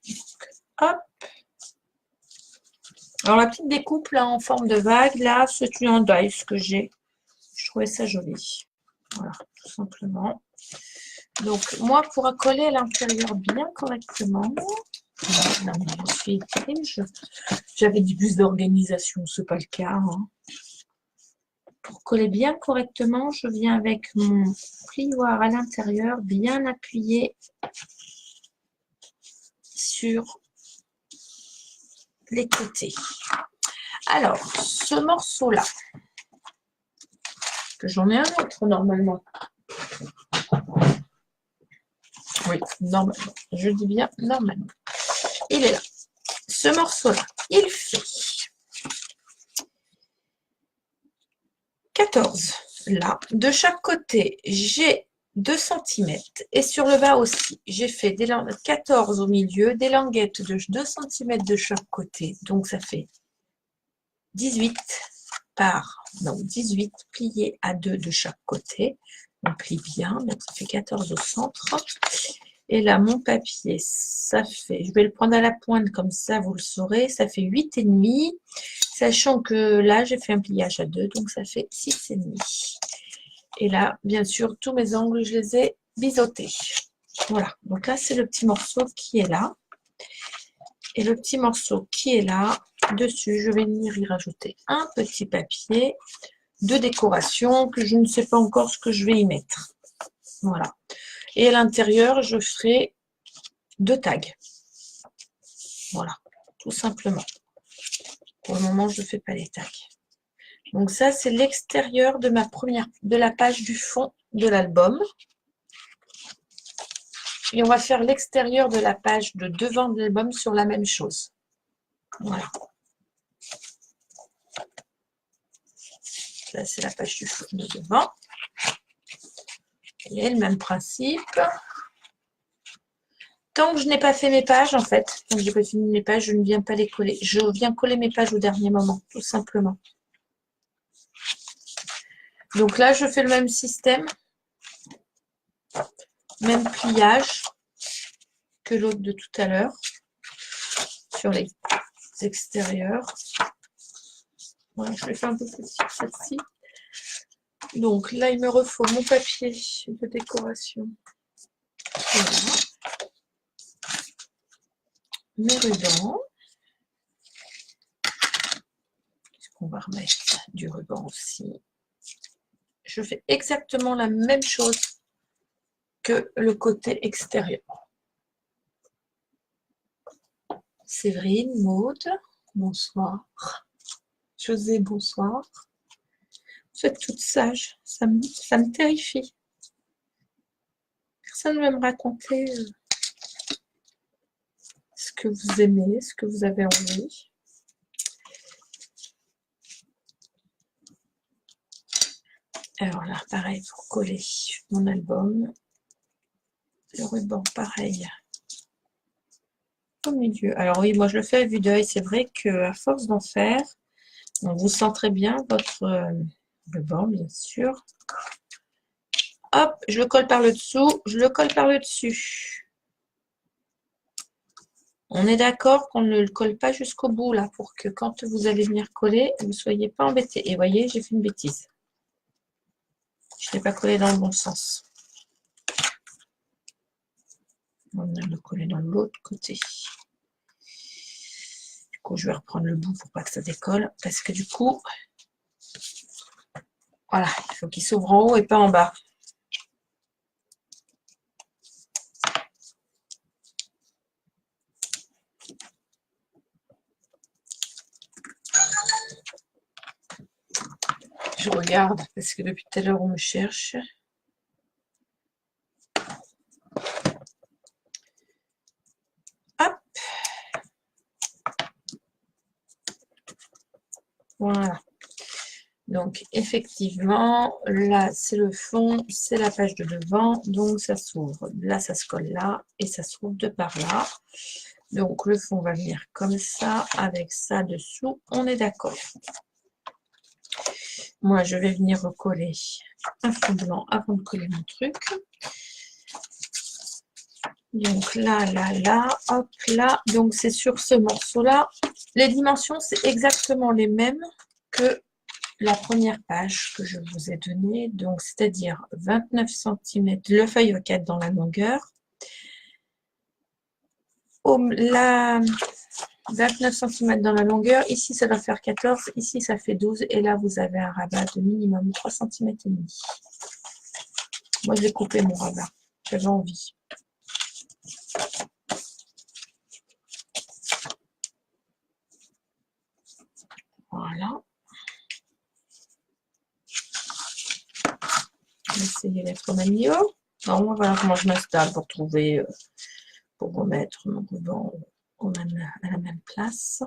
Donc, hop. Alors, la petite découpe là en forme de vague, là, c'est une dice que j'ai. Je trouvais ça joli. Voilà, tout simplement. Donc, moi, pour accoler à l'intérieur bien correctement, non, je suis terrible. J'avais du bus d'organisation, c'est pas le cas. Hein. Pour coller bien correctement, je viens avec mon plioir à l'intérieur, bien appuyé sur les côtés. Alors, ce morceau-là, que j'en ai un autre normalement. Oui, normalement. Je dis bien normalement. Il est là. Ce morceau-là, il fait 14. Là, de chaque côté, j'ai 2 cm et sur le bas aussi. J'ai fait 14 au milieu, des languettes de 2 cm de chaque côté. Donc, ça fait 18 18 pliés à 2 de chaque côté. On plie bien, donc ça fait 14 au centre. Et là, mon papier, ça fait, je vais le prendre à la pointe comme ça, vous le saurez, ça fait 8,5, sachant que là, j'ai fait un pliage à 2, donc ça fait 6,5. Et là, bien sûr, tous mes angles, je les ai biseautés. Voilà, donc là, c'est le petit morceau qui est là. Et le petit morceau qui est là, dessus, je vais venir y rajouter un petit papier de décoration que je ne sais pas encore ce que je vais y mettre. Voilà. Et à l'intérieur, je ferai 2 tags. Voilà, tout simplement. Pour le moment, je ne fais pas les tags. Donc ça, c'est l'extérieur de la page du fond de l'album. Et on va faire l'extérieur de la page de devant de l'album sur la même chose. Voilà. Là, c'est la page du fond de devant. Et le même principe. Tant que je n'ai pas fait mes pages, en fait, tant que je n'ai pas fini mes pages, je ne viens pas les coller. Je viens coller mes pages au dernier moment, tout simplement. Donc là, je fais le même système. Même pliage que l'autre de tout à l'heure. Sur les extérieurs. Voilà, je vais faire un peu plus petite celle-ci. Donc là, il me refaut mon papier de décoration. Voilà. Mes rubans. On va remettre du ruban aussi. Je fais exactement la même chose que le côté extérieur. Séverine, Maude, bonsoir. José, bonsoir. Vous êtes toutes sages, ça me terrifie. Personne ne va me raconter ce que vous aimez, ce que vous avez envie. Alors là, pareil, pour coller mon album. Le ruban, pareil, au milieu. Alors oui, moi je le fais à vue d'œil. C'est vrai qu'à force d'en faire, on vous sent très bien votre ruban, bien sûr. Hop, je le colle par le dessous, je le colle par le dessus. On est d'accord qu'on ne le colle pas jusqu'au bout, là, pour que quand vous allez venir coller, vous ne soyez pas embêtés. Et voyez, j'ai fait une bêtise. Je ne l'ai pas collé dans le bon sens. On va le coller dans l'autre côté. Du coup, je vais reprendre le bout pour pas que ça décolle. Parce que du coup, voilà, il faut qu'il s'ouvre en haut et pas en bas. Je regarde parce que depuis tout à l'heure on me cherche. Hop. Voilà. Donc effectivement, là c'est le fond, c'est la page de devant, donc ça s'ouvre. Là ça se colle là et ça s'ouvre de par là. Donc le fond va venir comme ça, avec ça dessous, on est d'accord. Moi je vais venir recoller un fond blanc avant de coller mon truc. Donc là, là, là, hop, là. Donc c'est sur ce morceau-là. Les dimensions, c'est exactement les mêmes que la première page que je vous ai donnée. Donc c'est-à-dire 29 cm le feuille 4 dans la longueur. La 29 cm dans la longueur. Ici, ça doit faire 14. Ici, ça fait 12. Et là, vous avez un rabat de minimum 3 cm et demi. Moi, je vais couper mon rabat. J'avais envie. Voilà. Je vais essayer d'être manieux. Non, voilà comment je m'installe pour trouver, pour remettre mon ruban à la même place.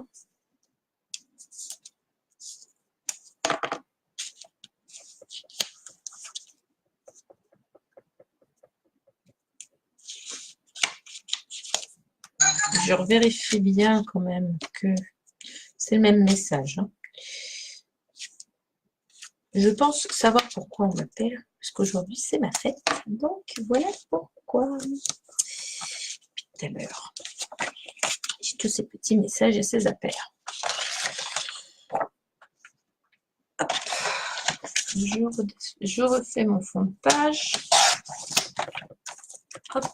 Je revérifie bien quand même que c'est le même message. Hein. Je pense savoir pourquoi on m'appelle, parce qu'aujourd'hui c'est ma fête. Donc voilà pourquoi. Depuis tout à l'heure. J'ai tous ces petits messages et ces appels. Hop. Je refais mon fond de page. Hop.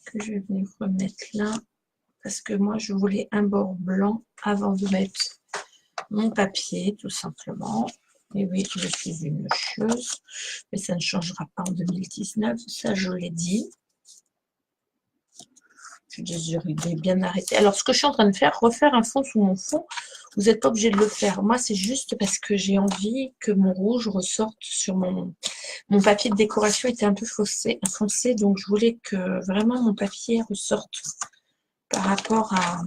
Que je vais venir remettre là. Parce que moi, je voulais un bord blanc avant de mettre mon papier, tout simplement. Et oui, je suis une chieuse, mais ça ne changera pas en 2019, ça je l'ai dit. Je désirais bien arrêter. Alors, ce que je suis en train de faire, refaire un fond sous mon fond, vous n'êtes pas obligé de le faire. Moi, c'est juste parce que j'ai envie que mon rouge ressorte sur mon papier de décoration était un peu foncé, donc je voulais que vraiment mon papier ressorte par rapport à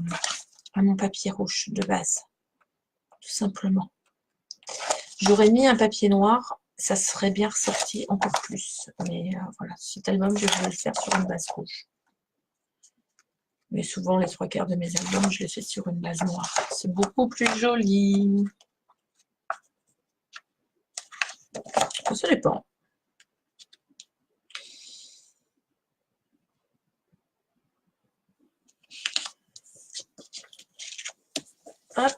mon papier rouge de base, tout simplement. J'aurais mis un papier noir, ça serait bien ressorti encore plus. Mais voilà, cet album, je vais le faire sur une base rouge. Mais souvent, les 3/4 de mes albums, je les fais sur une base noire. C'est beaucoup plus joli. Ça dépend. Hop,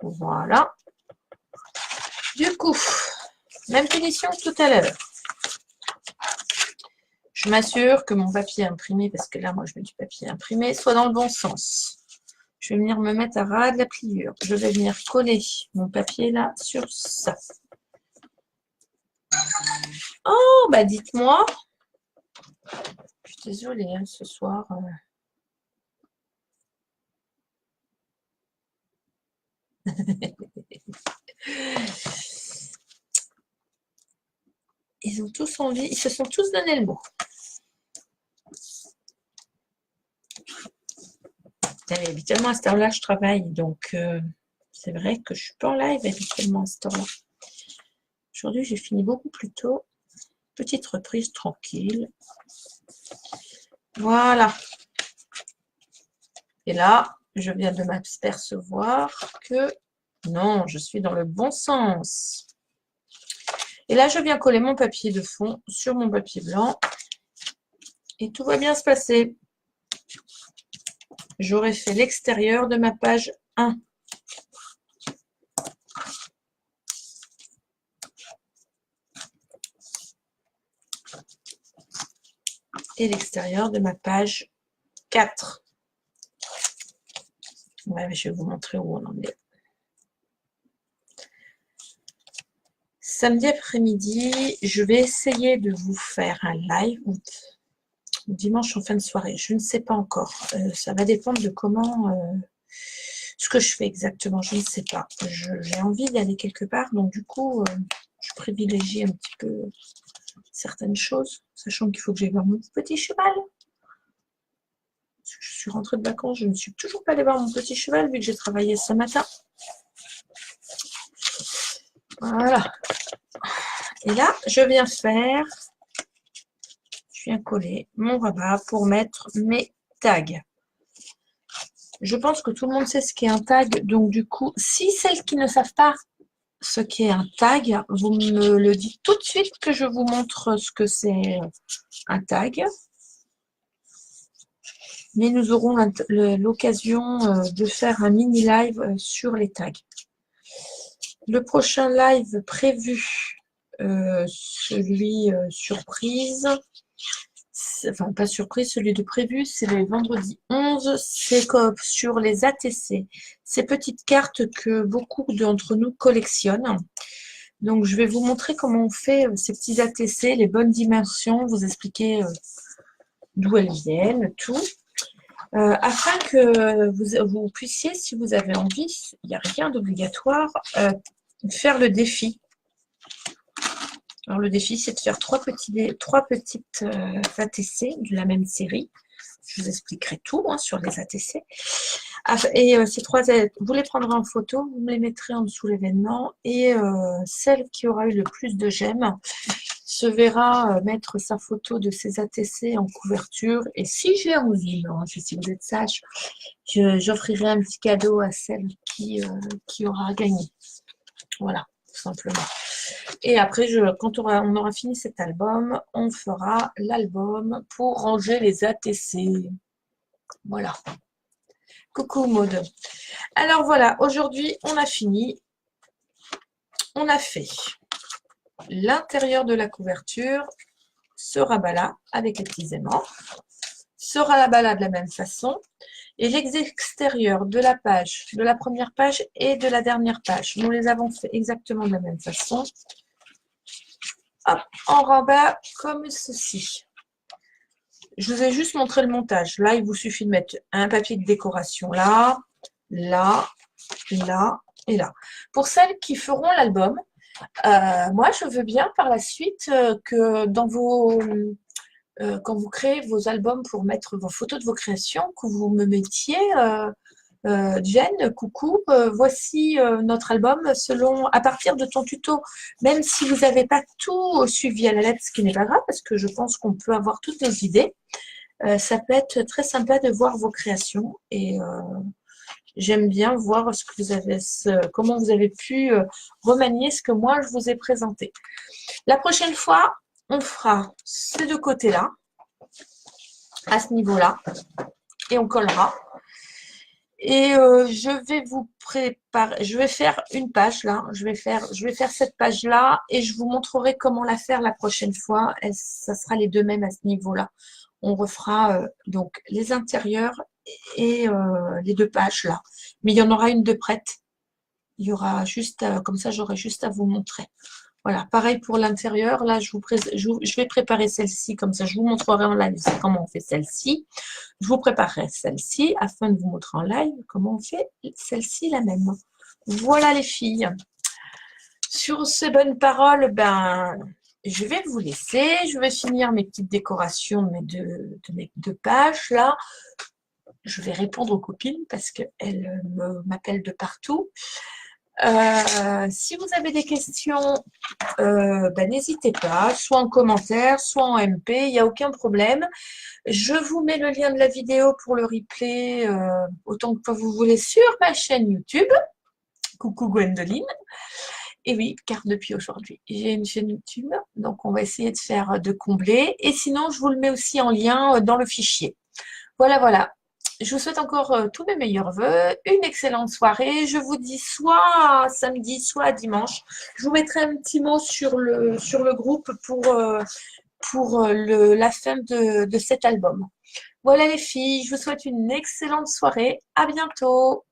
voilà. Du coup, même finition que tout à l'heure. Je m'assure que mon papier imprimé, parce que là, moi, je mets du papier imprimé, soit dans le bon sens. Je vais venir me mettre à ras de la pliure. Je vais venir coller mon papier là sur ça. Oh, bah dites-moi. Je suis désolée, hein, ce soir. Ils ont tous envie, ils se sont tous donné le mot. Et habituellement, à cette heure-là, je travaille, donc c'est vrai que je suis pas en live habituellement à cette heure-là. Aujourd'hui, j'ai fini beaucoup plus tôt. Petite reprise tranquille. Voilà. Et là, je viens de m'apercevoir que non, je suis dans le bon sens. Et là, je viens coller mon papier de fond sur mon papier blanc. Et tout va bien se passer. J'aurai fait l'extérieur de ma page 1. Et l'extérieur de ma page 4. Ouais, mais je vais vous montrer où on en est. Samedi après-midi, je vais essayer de vous faire un live. Dimanche en fin de soirée, je ne sais pas encore. Ça va dépendre de comment, ce que je fais exactement, je ne sais pas. J'ai envie d'aller quelque part, donc du coup, je privilégie un petit peu certaines choses, sachant qu'il faut que j'aille voir mon petit cheval. Je suis rentrée de vacances, je ne suis toujours pas allée voir mon petit cheval, vu que j'ai travaillé ce matin. Voilà. Et là, je viens coller mon rabat pour mettre mes tags. Je pense que tout le monde sait ce qu'est un tag, donc du coup, si celles qui ne savent pas ce qu'est un tag, vous me le dites tout de suite que je vous montre ce que c'est un tag. Mais nous aurons l'occasion de faire un mini live sur les tags. Le prochain live prévu, celui surprise, enfin pas surprise, celui de prévu, c'est le vendredi 11, c'est comme sur les ATC, ces petites cartes que beaucoup d'entre nous collectionnent. Donc je vais vous montrer comment on fait ces petits ATC, les bonnes dimensions, vous expliquer d'où elles viennent, tout. Afin que vous puissiez, si vous avez envie, il n'y a rien d'obligatoire, faire le défi. Alors le défi, c'est de faire trois petites ATC de la même série. Je vous expliquerai tout sur les ATC. Et ces trois, vous les prendrez en photo, vous me les mettrez en dessous l'événement. Et celle qui aura eu le plus de j'aime se verra mettre sa photo de ses ATC en couverture. Et si j'ai envie, si vous êtes sage, j'offrirai un petit cadeau à celle qui aura gagné. Voilà, tout simplement. Et après, quand on aura fini cet album, on fera l'album pour ranger les ATC. Voilà. Coucou Maud. Alors voilà, aujourd'hui, on a fini. On a fait l'intérieur de la couverture, ce rabat-là, avec les petits aimants. Ce rabat-là de la même façon. Et l'extérieur de la page, de la première page et de la dernière page. Nous les avons fait exactement de la même façon. Hop, en rabat comme ceci. Je vous ai juste montré le montage. Là, il vous suffit de mettre un papier de décoration là, là, là et là. Pour celles qui feront l'album, moi, je veux bien par la suite que dans quand vous créez vos albums pour mettre vos photos de vos créations, que vous me mettiez Jen, coucou, voici notre album à partir de ton tuto. Même si vous n'avez pas tout suivi à la lettre, ce qui n'est pas grave, parce que je pense qu'on peut avoir toutes les idées. Ça peut être très sympa de voir vos créations et j'aime bien voir ce que vous avez, comment vous avez pu remanier ce que moi je vous ai présenté. La prochaine fois, on fera ces deux côtés-là, à ce niveau-là, et on collera. Et je vais vous préparer, je vais faire une page là, je vais faire cette page là et je vous montrerai comment la faire la prochaine fois. Ça sera les deux mêmes à ce niveau-là. On refera donc les intérieurs et les deux pages là. Mais il y en aura une de prête. Il y aura juste, comme ça j'aurai juste à vous montrer. Voilà, pareil pour l'intérieur. Là, je vais préparer celle-ci, comme ça je vous montrerai en live comment on fait celle-ci. Je vous préparerai celle-ci afin de vous montrer en live comment on fait celle-ci la même. Voilà les filles. Sur ces bonnes paroles, ben, je vais vous laisser. Je vais finir mes petites décorations de mes deux pages là. Je vais répondre aux copines parce qu'elles m'appellent de partout. Si vous avez des questions, ben, n'hésitez pas, soit en commentaire, soit en MP, il n'y a aucun problème. Je vous mets le lien de la vidéo pour le replay autant que vous voulez sur ma chaîne YouTube. Coucou Gwendoline. Et oui, car depuis aujourd'hui, j'ai une chaîne YouTube, donc on va essayer de combler. Et sinon, je vous le mets aussi en lien dans le fichier. Voilà, voilà. Je vous souhaite encore tous mes meilleurs voeux, une excellente soirée. Je vous dis soit samedi, soit dimanche. Je vous mettrai un petit mot sur le groupe pour la fin de cet album. Voilà les filles, je vous souhaite une excellente soirée. À bientôt.